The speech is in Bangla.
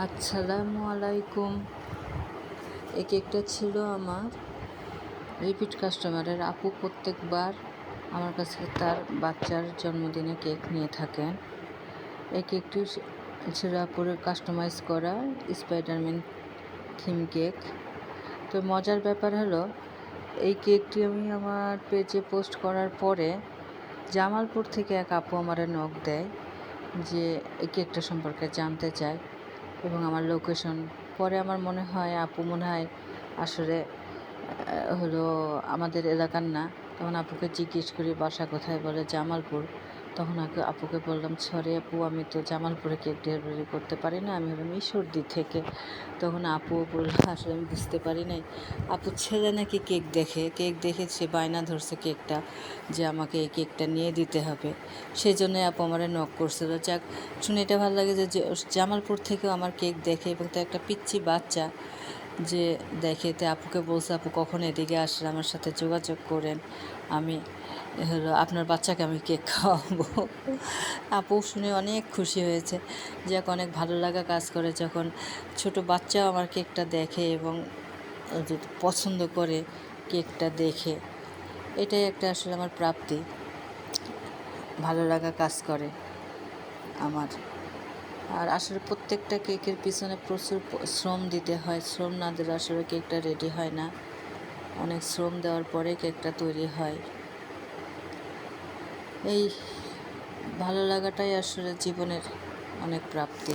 আসসালামু আলাইকুম। এই কেকটা ছিল আমার রিপিট কাস্টমারের আপু প্রত্যেকবার আমার কাছে তার বাচ্চার জন্মদিনে কেক নিয়ে থাকেন। এই কেকটি ছিল আপুর কাস্টমাইজ করা স্পাইডারম্যান থিম কেক। তো মজার ব্যাপার হলো, এই কেকটি আমি আমার পেজে পোস্ট করার পরে জামালপুর থেকে এক আপু আমারে নক দেয় যে এই কেকটা সম্পর্কে জানতে চায় এবং আমার লোকেশন। পরে আমার মনে হয় আপু মনে হয় আসলে হলো আমাদের এলাকার না। তখন আপুকে জিজ্ঞেস করি বাসা কোথায়, বলে জামালপুর। তখন আপুকে বললাম, সরি আপু, আমি তো জামালপুরে কেক ডেলিভারি করতে পারি না, আমি হলাম ঈশ্বরদী থেকে। তখন আপু বলল, আসলে আমি বুঝতে পারি নাই। আপুর ছেলে নাকি কেক দেখে সে বায়না ধরছে কেকটা, যে আমাকে এই কেকটা নিয়ে দিতে হবে। সেই জন্যই আপু আমারে নক করছিল। যাক, শুনে এটা ভালো লাগে যে জামালপুর থেকেও আমার কেক দেখে, এবং তার একটা পিচ্চি বাচ্চা যে দেখে। তো আপুকে বলছে, আপু কখন এদিকে আসলে আমার সাথে যোগাযোগ করেন, আমি আপনার বাচ্চাকে আমি কেক খাওয়াবো। আপু শুনে অনেক খুশি হয়েছে। যাক, অনেক ভালো লাগা কাজ করে যখন ছোট বাচ্চাও আমার কেকটা দেখে এবং পছন্দ করে কেকটা দেখে। এটাই একটা আসলে আমার প্রাপ্তি, ভালো লাগা কাজ করে আমার। আর আসলে প্রত্যেকটা কেকের পিছনে প্রচুর শ্রম দিতে হয়। শ্রম না দিলে আসলে কেকটা রেডি হয় না। অনেক শ্রম দেওয়ার পরে কেকটা তৈরি হয়। এই ভালো লাগাটাই আসলে জীবনের অনেক প্রাপ্তি।